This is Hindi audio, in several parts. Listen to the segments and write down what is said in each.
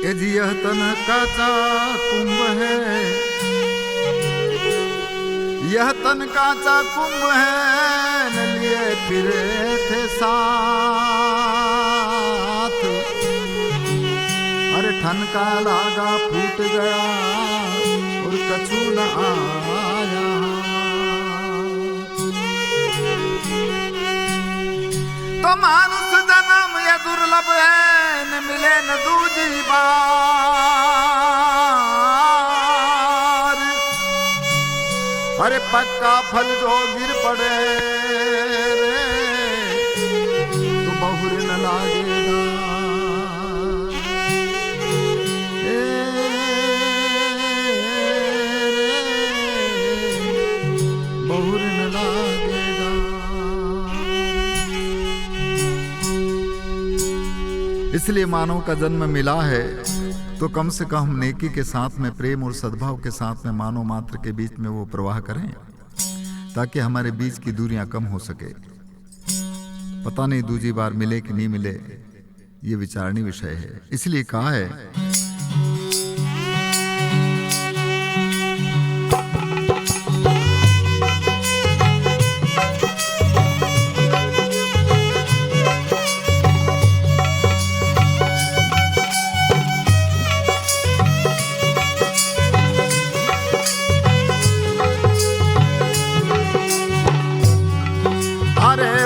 ये जी यह तन काचा कुंभ है, यह तन काचा कुंभ है, न लिए फिरे थे साथ। अरे ठनका लागा फूट गया और कछु न आया। तो मानुष जन्म ये दुर्लभ है, न मिले न दूजी बार। अरे पक्का फल जो गिर पड़े रे, तो बहुर न लागेगा। बहुर न लागेगा। इसलिए मानव का जन्म मिला है तो कम से कम नेकी के साथ में, प्रेम और सद्भाव के साथ में मानव मात्र के बीच में वो प्रवाह करें, ताकि हमारे बीच की दूरियां कम हो सके। पता नहीं दूसरी बार मिले कि नहीं मिले, ये विचारणीय विषय है। इसलिए कहा है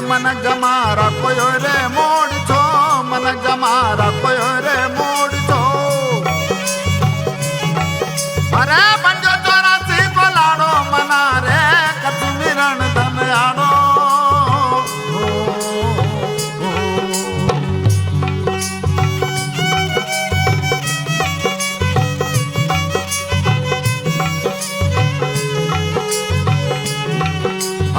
मन जमारा कोई रे मोड़ छो, मन जमारा कोई रे मोड़ छो। अरे पंजो 84 को लाड़ो मना रे, कश्मीरण धन आड़ो।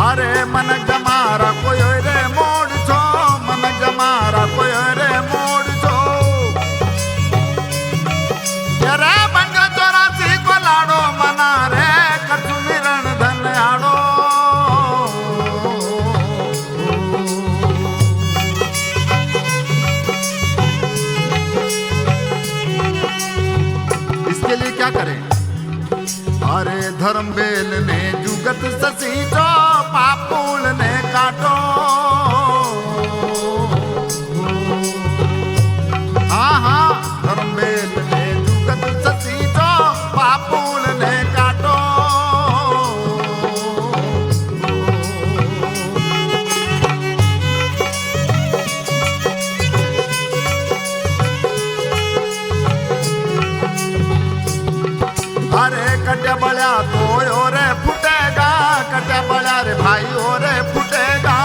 अरे मन जमारा कोई रे मोड़ छो, मन जमारा कोई रे मोड़ छो। तेरे पंजो 84 को लाड़ो मना रे, कश्मीरण धन आड़ो। इसके लिए क्या करें? अरे धर्म बेल ने जुगत ससीचो, पापूल ने काटो। हाँ हाँ, धर्म बेल ने जुगत ससीचो, पापूल ने काटो। अरे कटे बड़ा तो रे फुटेगा, कटे बड़ा रे भाई रे फुटेगा।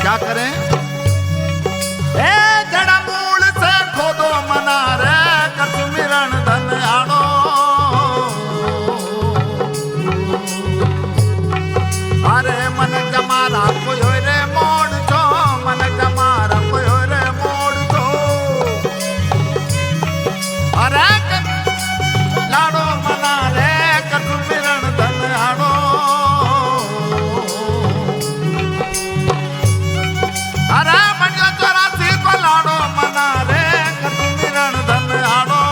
क्या करें? ए जड़ा मूल से खोदो मना रे, कश्मीरण धन आड़ो। अरे मन जमारा कोई रे मोड़ छो, मन जमारा कोई रे मोड़ छो। अरे लाड़ो मना रे, कश्मीरण धन आड़ो। अरे पंजो 84 को लाड़ो मना रे, कश्मीरण धन आड़ो।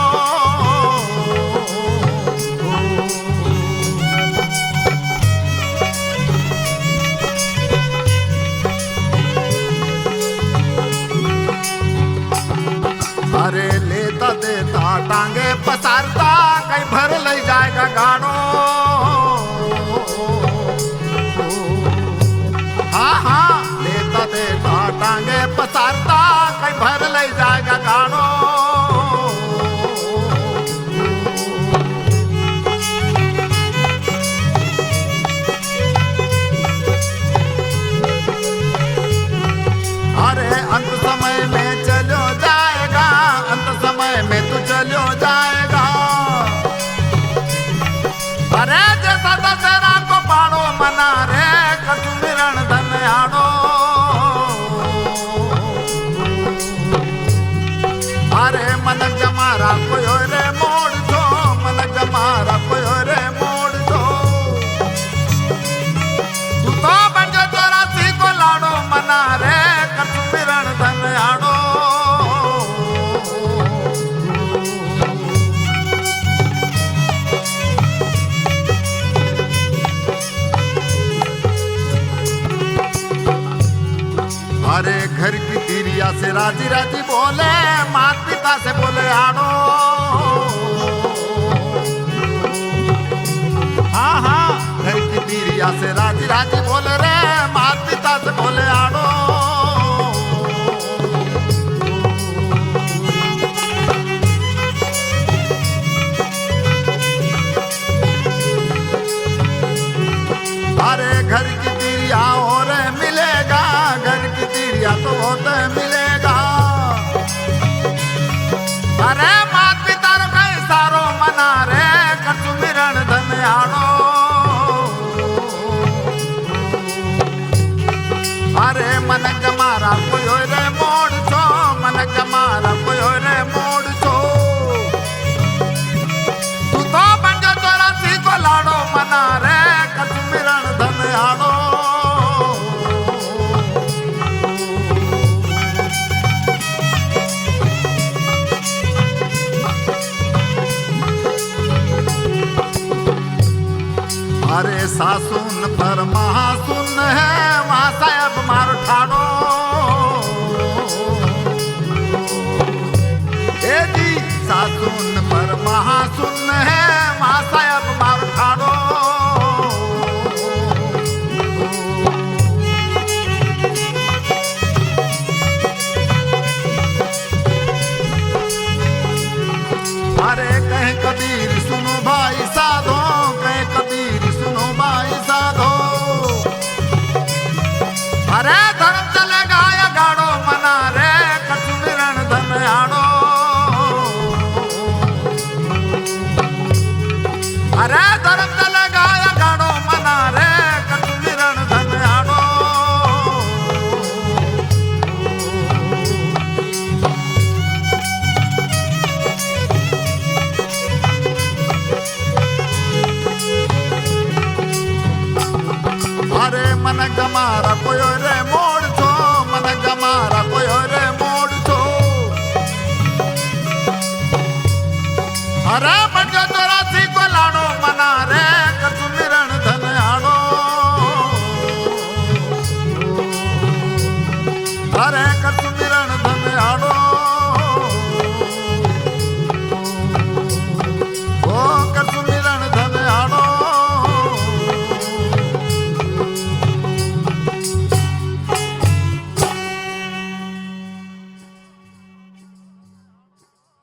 अरे लेता देता टांगे पसारता, कहीं भर ले जाएगा गाड़ो। हाँ हाँ, लेता देता टांगे पसारता, कहीं भर ले जाएगा गाड़ो। अरे अंत समय में चलो जाएगा, अंत समय में तू चलो जाएगा। अरे जैसा दशहरा को पाड़ो मना रे, कश्मीरण धन आड़ो। अरे घर की तिरिया से राजी राजी बोले, मात पिता से बोले आड़ो। हाँ हाँ, घर की तिरिया से राजी राजी बोले रे, मात पिता से बोले आड़ो। अरे घर की तिरिया और मिलेगा, घर की तिरिया तो बहुत मिलेगा। अरे मात पिता रो कई सारो मना रे, कर सुमिरन धन आड़ो। अरे मनक मारा कोई हो रे मोड़ छो, मनक मारा कोई हो रे मोड़ छो। तू तो बन जो तोरा सी को लाड़ो मना रे, कर सुमिरन धन आड़ो। अरे सासुन पर महासुन है, वहां साहब मार ठाड़ो। ए जी सासुन पर महासुन है, वहां साहब मार ठाड़ो। अरे कहे कबीर सुनो भाई साधो, कहे कबीर सुनो भाई साधो। अरे धर्म चलेगा या गाड़ो मना रे, कर सुमिरन धन आड़ो। अरे धर्म चलेगा या गाड़ो मना रे, कर सुमिरन धन आड़ो। अरे मन गमारा कोई रे मोड़ छो, मन गमारा कोई रे मोड़ छो। अरे बन जो तोरा सी को लाड़ो मना रे, कर सुमिरन धन आड़ो। अरे कर